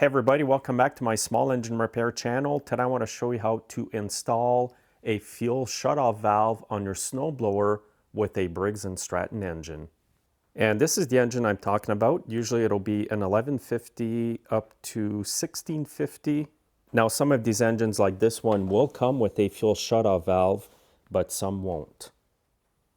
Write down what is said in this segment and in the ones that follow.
Hey everybody, welcome back to my small engine repair channel. Today I want to show you how to install a fuel shutoff valve on your snowblower with a Briggs and Stratton engine. And this is the engine I'm talking about. Usually it'll be an 1150 up to 1650. Now some of these engines like this one will come with a fuel shutoff valve, but some won't.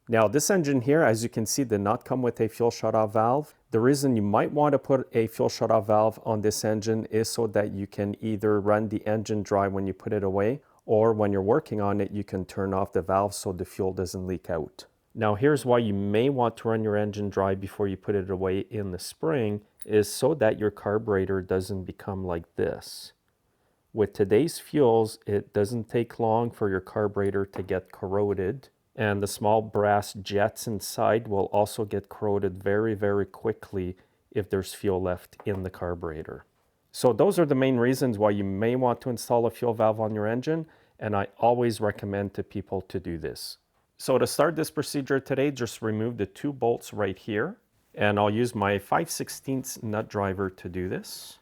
Now this engine here, as you can see, did not come with a fuel shutoff valve. The reason you might want to put a fuel shutoff valve on this engine is so that you can either run the engine dry when you put it away, or when you're working on it, you can turn off the valve so the fuel doesn't leak out. Now here's why you may want to run your engine dry before you put it away in the spring, is so that your carburetor doesn't become like this. With today's fuels, it doesn't take long for your carburetor to get corroded. And the small brass jets inside will also get corroded very, very quickly if there's fuel left in the carburetor. So those are the main reasons why you may want to install a fuel valve on your engine, and I always recommend to people to do this. So to start this procedure today, just remove the two bolts right here, and I'll use my 5/16 nut driver to do this.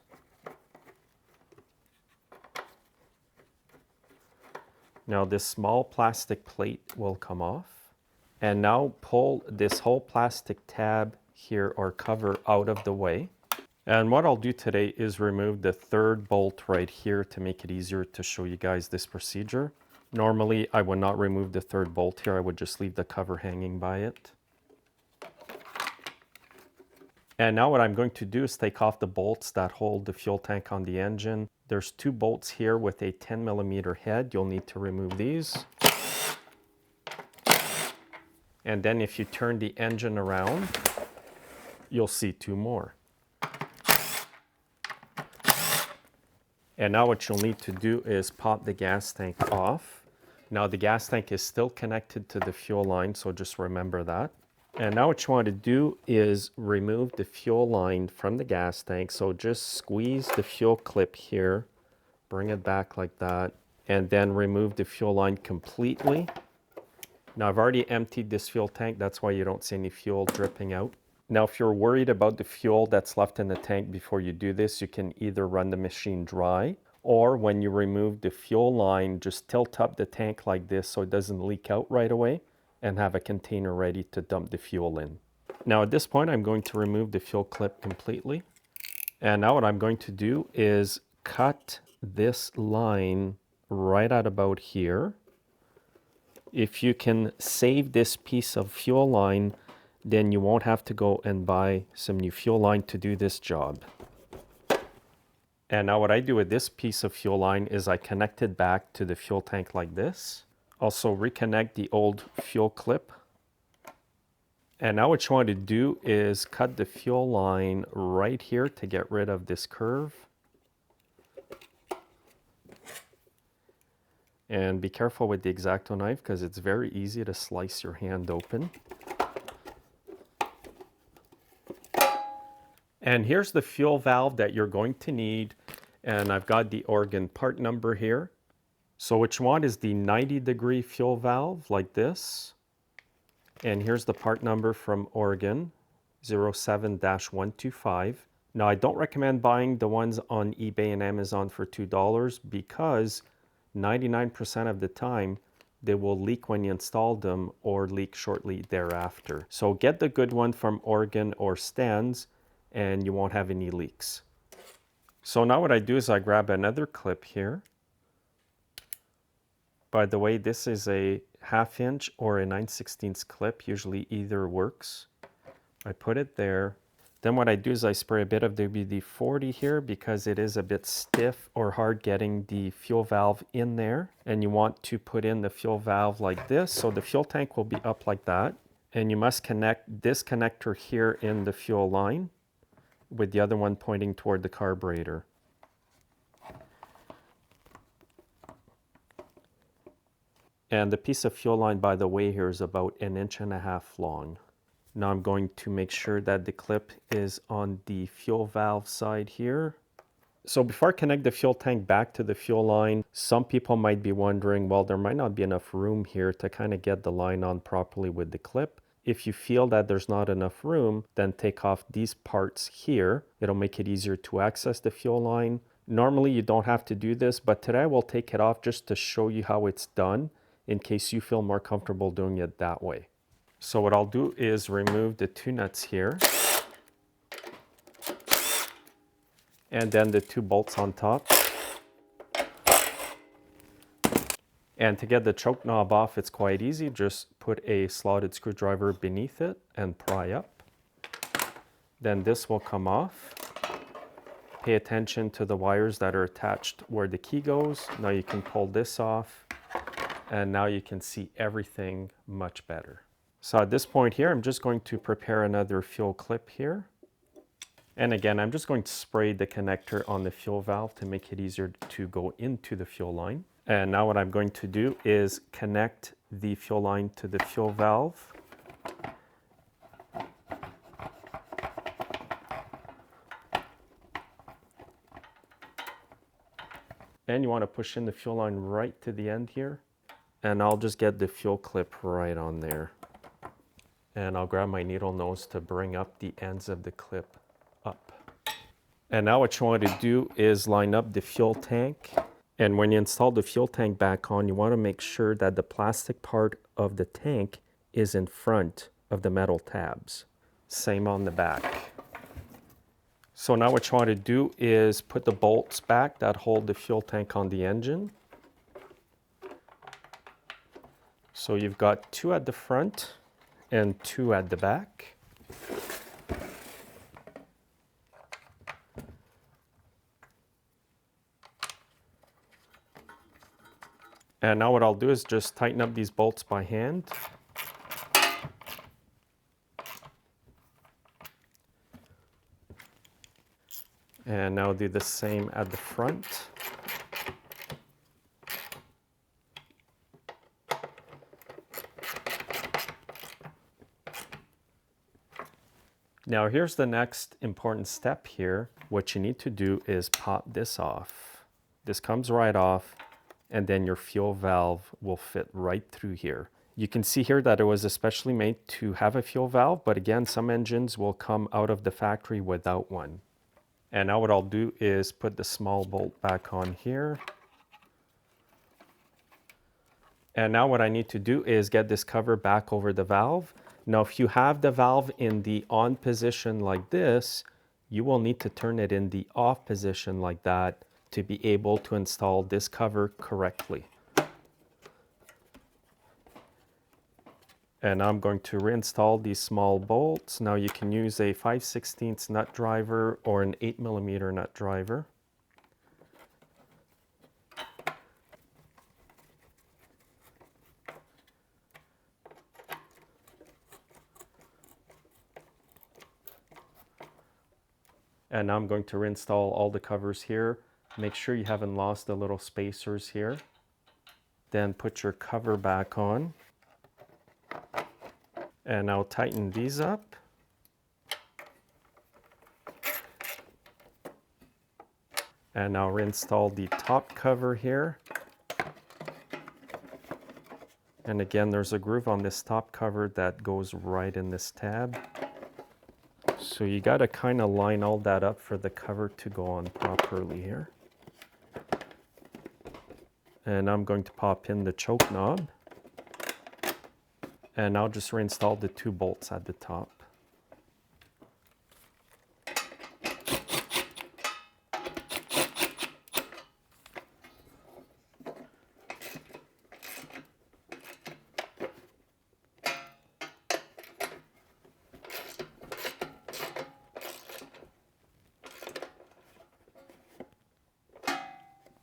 Now this small plastic plate will come off. And now pull this whole plastic tab here or cover out of the way. And what I'll do today is remove the third bolt right here to make it easier to show you guys this procedure. Normally I would not remove the third bolt here, I would just leave the cover hanging by it. And now what I'm going to do is take off the bolts that hold the fuel tank on the engine. There's two bolts here with a 10mm head. You'll need to remove these. And then if you turn the engine around, you'll see two more. And now what you'll need to do is pop the gas tank off. Now the gas tank is still connected to the fuel line, so just remember that. And now what you want to do is remove the fuel line from the gas tank. So just squeeze the fuel clip here, bring it back like that, and then remove the fuel line completely. Now I've already emptied this fuel tank, that's why you don't see any fuel dripping out. Now if you're worried about the fuel that's left in the tank before you do this, you can either run the machine dry, or when you remove the fuel line, just tilt up the tank like this so it doesn't leak out right away, and have a container ready to dump the fuel in. Now at this point I'm going to remove the fuel clip completely. And now what I'm going to do is cut this line right at about here. If you can save this piece of fuel line, then you won't have to go and buy some new fuel line to do this job. And now what I do with this piece of fuel line is I connect it back to the fuel tank like this. Also reconnect the old fuel clip. And now what you want to do is cut the fuel line right here to get rid of this curve. And be careful with the X-Acto knife because it's very easy to slice your hand open. And here's the fuel valve that you're going to need. And I've got the Oregon part number here. So what you want is the 90-degree fuel valve like this. And here's the part number from Oregon, 07-125. Now I don't recommend buying the ones on eBay and Amazon for $2 because 99% of the time they will leak when you install them or leak shortly thereafter. So get the good one from Oregon or Stan's and you won't have any leaks. So now what I do is I grab another clip here. By the way, this is a 1/2 inch or a 9/16 clip, usually either works. I put it there. Then what I do is I spray a bit of WD-40 here because it is a bit stiff or hard getting the fuel valve in there. And you want to put in the fuel valve like this. So the fuel tank will be up like that. And you must connect this connector here in the fuel line with the other one pointing toward the carburetor. And the piece of fuel line, by the way, here is about 1.5 inches long. Now I'm going to make sure that the clip is on the fuel valve side here. So before I connect the fuel tank back to the fuel line, some people might be wondering, well, there might not be enough room here to kind of get the line on properly with the clip. If you feel that there's not enough room, then take off these parts here. It'll make it easier to access the fuel line. Normally you don't have to do this, but today I will take it off just to show you how it's done in case you feel more comfortable doing it that way. So what I'll do is remove the two nuts here and then the two bolts on top. And to get the choke knob off, it's quite easy. Just put a slotted screwdriver beneath it and pry up. Then this will come off. Pay attention to the wires that are attached where the key goes. Now you can pull this off, and now you can see everything much better. So at this point here, I'm just going to prepare another fuel clip here. And again, I'm just going to spray the connector on the fuel valve to make it easier to go into the fuel line. And now what I'm going to do is connect the fuel line to the fuel valve. And you want to push in the fuel line right to the end here. And I'll just get the fuel clip right on there. And I'll grab my needle nose to bring up the ends of the clip up. And now what you want to do is line up the fuel tank. And when you install the fuel tank back on, you want to make sure that the plastic part of the tank is in front of the metal tabs. Same on the back. So now what you want to do is put the bolts back that hold the fuel tank on the engine. So you've got two at the front and two at the back. And now what I'll do is just tighten up these bolts by hand. And now do the same at the front. Now here's the next important step here. What you need to do is pop this off. This comes right off, and then your fuel valve will fit right through here. You can see here that it was especially made to have a fuel valve, but again, some engines will come out of the factory without one. And now what I'll do is put the small bolt back on here. And now what I need to do is get this cover back over the valve. Now, if you have the valve in the on position like this, you will need to turn it in the off position like that to be able to install this cover correctly. And I'm going to reinstall these small bolts. Now you can use a 5/16 nut driver or an 8mm nut driver. And now I'm going to reinstall all the covers here. Make sure you haven't lost the little spacers here. Then put your cover back on. And now tighten these up. And now reinstall the top cover here. And again, there's a groove on this top cover that goes right in this tab. So you got to kind of line all that up for the cover to go on properly here. And I'm going to pop in the choke knob. And I'll just reinstall the two bolts at the top.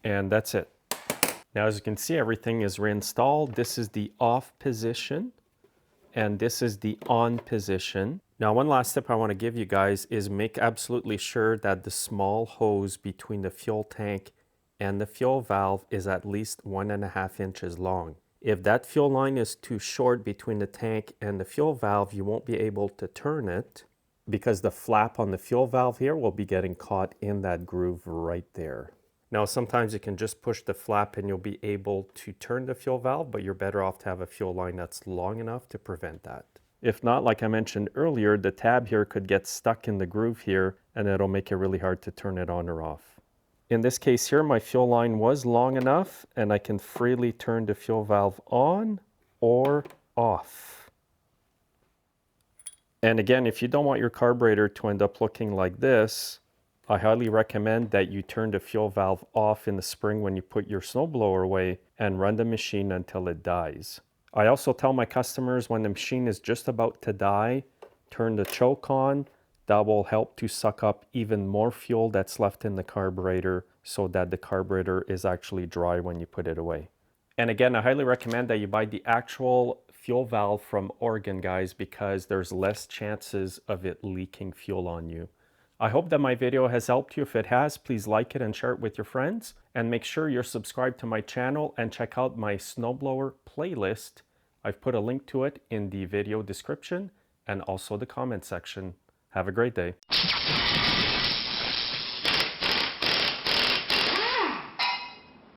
And that's it. Now, as you can see, everything is reinstalled. This is the off position, and this is the on position. Now, one last tip I want to give you guys is make absolutely sure that the small hose between the fuel tank and the fuel valve is at least 1.5 inches long. If that fuel line is too short between the tank and the fuel valve, you won't be able to turn it because the flap on the fuel valve here will be getting caught in that groove right there. Now, sometimes you can just push the flap and you'll be able to turn the fuel valve, but you're better off to have a fuel line that's long enough to prevent that. If not, like I mentioned earlier, the tab here could get stuck in the groove here and it'll make it really hard to turn it on or off. In this case here, my fuel line was long enough and I can freely turn the fuel valve on or off. And again, if you don't want your carburetor to end up looking like this, I highly recommend that you turn the fuel valve off in the spring when you put your snowblower away and run the machine until it dies. I also tell my customers when the machine is just about to die, turn the choke on. That will help to suck up even more fuel that's left in the carburetor so that the carburetor is actually dry when you put it away. And again, I highly recommend that you buy the actual fuel valve from Oregon, guys, because there's less chances of it leaking fuel on you. I hope that my video has helped you. If it has, please like it and share it with your friends. And make sure you're subscribed to my channel and check out my snowblower playlist. I've put a link to it in the video description and also the comment section. Have a great day.